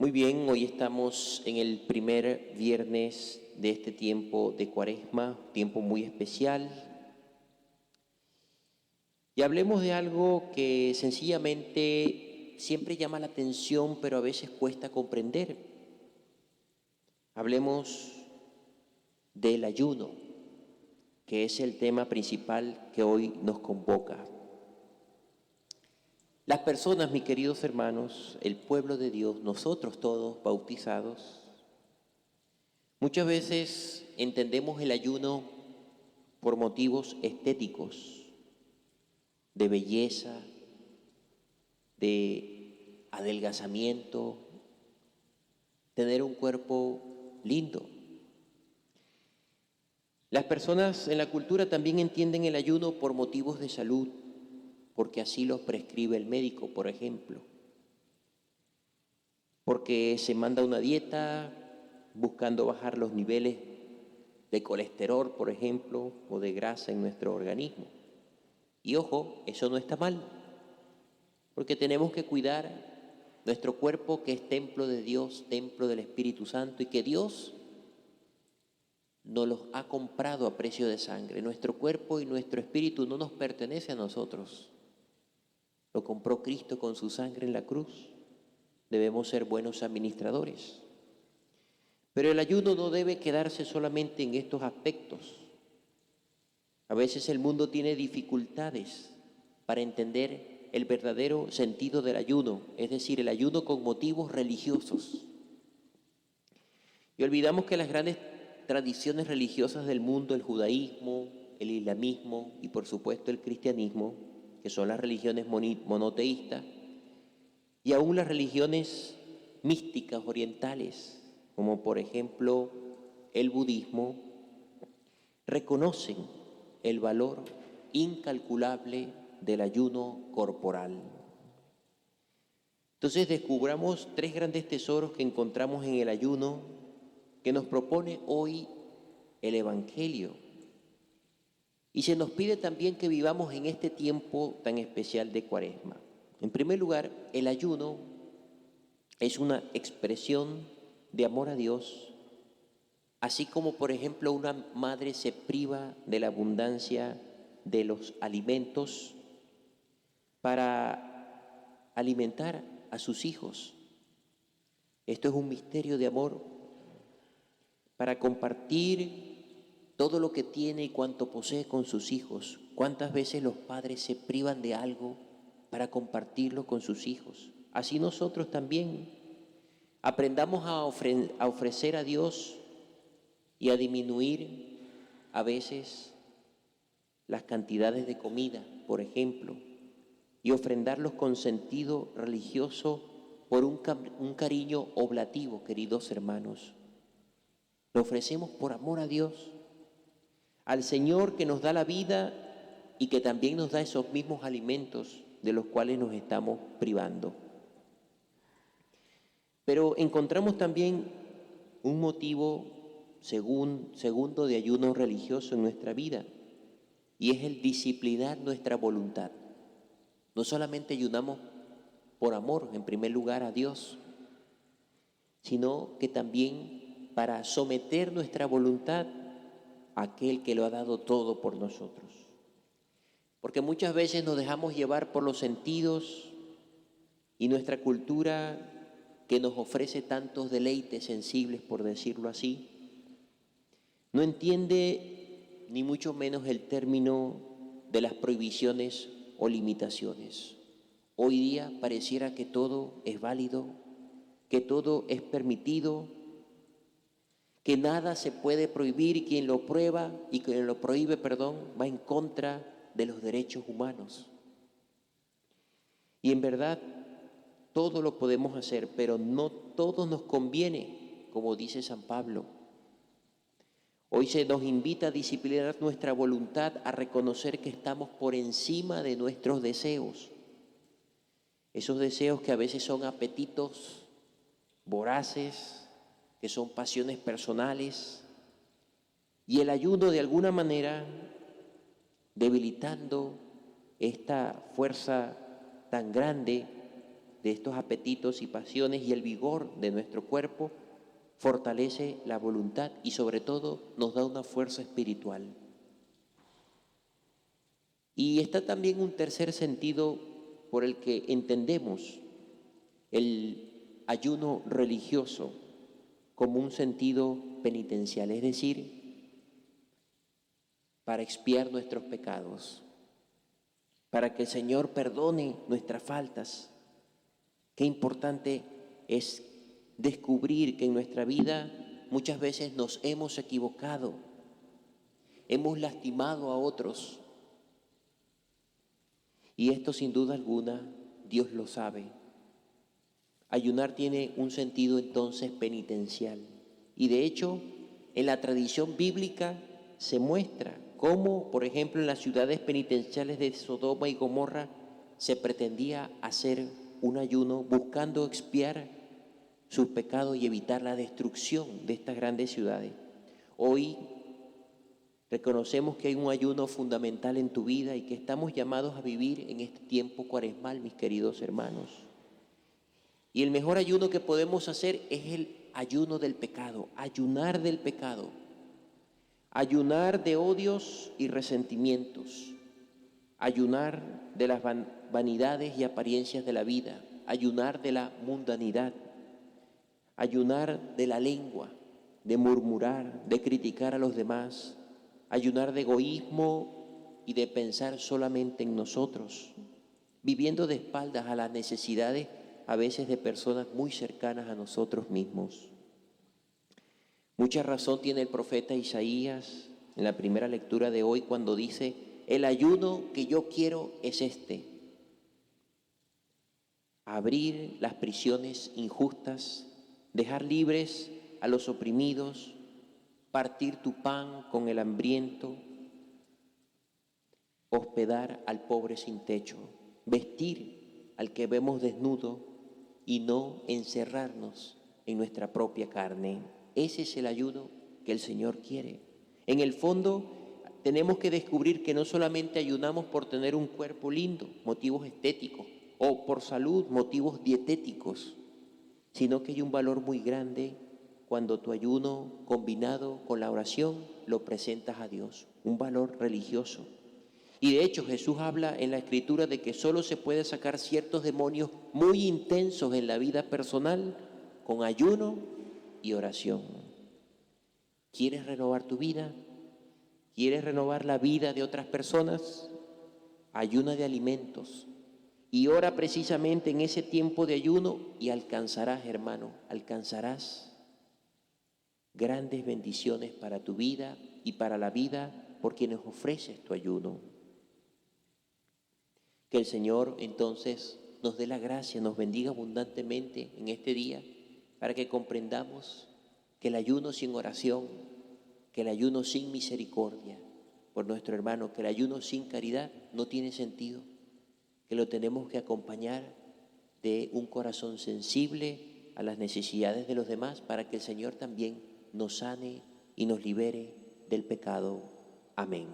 Muy bien, hoy estamos en el primer viernes de este tiempo de Cuaresma, tiempo muy especial. Y hablemos de algo que sencillamente siempre llama la atención, pero a veces cuesta comprender. Hablemos del ayuno, que es el tema principal que hoy nos convoca. Las personas, mis queridos hermanos, el pueblo de Dios, nosotros todos bautizados, muchas veces entendemos el ayuno por motivos estéticos, de belleza, de adelgazamiento, tener un cuerpo lindo. Las personas en la cultura también entienden el ayuno por motivos de salud, porque así los prescribe el médico, por ejemplo. Porque se manda una dieta buscando bajar los niveles de colesterol, por ejemplo, o de grasa en nuestro organismo. Y ojo, eso no está mal, porque tenemos que cuidar nuestro cuerpo, que es templo de Dios, templo del Espíritu Santo, y que Dios nos los ha comprado a precio de sangre. Nuestro cuerpo y nuestro espíritu no nos pertenece a nosotros. Lo compró Cristo con su sangre en la cruz. Debemos ser buenos administradores. Pero el ayuno no debe quedarse solamente en estos aspectos. A veces el mundo tiene dificultades para entender el verdadero sentido del ayuno, es decir, el ayuno con motivos religiosos. Y olvidamos que las grandes tradiciones religiosas del mundo, el judaísmo, el islamismo y por supuesto el cristianismo, que son las religiones monoteístas, y aún las religiones místicas orientales, como por ejemplo el budismo, reconocen el valor incalculable del ayuno corporal. Entonces descubramos tres grandes tesoros que encontramos en el ayuno que nos propone hoy el Evangelio. Y se nos pide también que vivamos en este tiempo tan especial de Cuaresma. En primer lugar, el ayuno es una expresión de amor a Dios, así como por ejemplo una madre se priva de la abundancia de los alimentos para alimentar a sus hijos. Esto es un misterio de amor para compartir todo lo que tiene y cuanto posee con sus hijos. ¿Cuántas veces los padres se privan de algo para compartirlo con sus hijos? Así nosotros también aprendamos a ofrecer a Dios y a disminuir a veces las cantidades de comida, por ejemplo, y ofrendarlos con sentido religioso por un cariño oblativo, queridos hermanos. Lo ofrecemos por amor a Dios, al Señor que nos da la vida y que también nos da esos mismos alimentos de los cuales nos estamos privando. Pero encontramos también un motivo segundo de ayuno religioso en nuestra vida, y es el disciplinar nuestra voluntad. No solamente ayunamos por amor, en primer lugar, a Dios, sino que también para someter nuestra voluntad a aquel que lo ha dado todo por nosotros. Porque muchas veces nos dejamos llevar por los sentidos y nuestra cultura, que nos ofrece tantos deleites sensibles, por decirlo así, no entiende ni mucho menos el término de las prohibiciones o limitaciones. Hoy día pareciera que todo es válido, que todo es permitido, que nada se puede prohibir, y quien lo prueba y quien lo prohíbe, va en contra de los derechos humanos. Y en verdad, todo lo podemos hacer, pero no todo nos conviene, como dice San Pablo. Hoy se nos invita a disciplinar nuestra voluntad, a reconocer que estamos por encima de nuestros deseos. Esos deseos que a veces son apetitos voraces, que son pasiones personales, y el ayuno de alguna manera, debilitando esta fuerza tan grande, de estos apetitos y pasiones y el vigor de nuestro cuerpo, fortalece la voluntad y sobre todo nos da una fuerza espiritual. Y está también un tercer sentido por el que entendemos el ayuno religioso como un sentido penitencial, es decir, para expiar nuestros pecados, para que el Señor perdone nuestras faltas. Qué importante es descubrir que en nuestra vida muchas veces nos hemos equivocado, hemos lastimado a otros, y esto sin duda alguna Dios lo sabe. Ayunar tiene un sentido entonces penitencial, y de hecho en la tradición bíblica se muestra cómo, por ejemplo, en las ciudades penitenciales de Sodoma y Gomorra se pretendía hacer un ayuno buscando expiar sus pecados y evitar la destrucción de estas grandes ciudades. Hoy reconocemos que hay un ayuno fundamental en tu vida y que estamos llamados a vivir en este tiempo cuaresmal, mis queridos hermanos. Y el mejor ayuno que podemos hacer es el ayuno del pecado, ayunar del pecado, ayunar de odios y resentimientos, ayunar de las vanidades y apariencias de la vida, ayunar de la mundanidad, ayunar de la lengua, de murmurar, de criticar a los demás, ayunar de egoísmo y de pensar solamente en nosotros, viviendo de espaldas a las necesidades a veces de personas muy cercanas a nosotros mismos. Mucha razón tiene el profeta Isaías en la primera lectura de hoy cuando dice: el ayuno que yo quiero es este: abrir las prisiones injustas, dejar libres a los oprimidos, partir tu pan con el hambriento, hospedar al pobre sin techo, vestir al que vemos desnudo y no encerrarnos en nuestra propia carne. Ese es el ayuno que el Señor quiere. En el fondo, tenemos que descubrir que no solamente ayunamos por tener un cuerpo lindo, motivos estéticos, o por salud, motivos dietéticos, sino que hay un valor muy grande cuando tu ayuno combinado con la oración lo presentas a Dios, un valor religioso. Y de hecho Jesús habla en la Escritura de que solo se puede sacar ciertos demonios muy intensos en la vida personal con ayuno y oración. ¿Quieres renovar tu vida? ¿Quieres renovar la vida de otras personas? Ayuna de alimentos y ora precisamente en ese tiempo de ayuno y alcanzarás, hermano, alcanzarás grandes bendiciones para tu vida y para la vida por quienes ofreces tu ayuno. Que el Señor entonces nos dé la gracia, nos bendiga abundantemente en este día para que comprendamos que el ayuno sin oración, que el ayuno sin misericordia por nuestro hermano, que el ayuno sin caridad no tiene sentido, que lo tenemos que acompañar de un corazón sensible a las necesidades de los demás para que el Señor también nos sane y nos libere del pecado. Amén.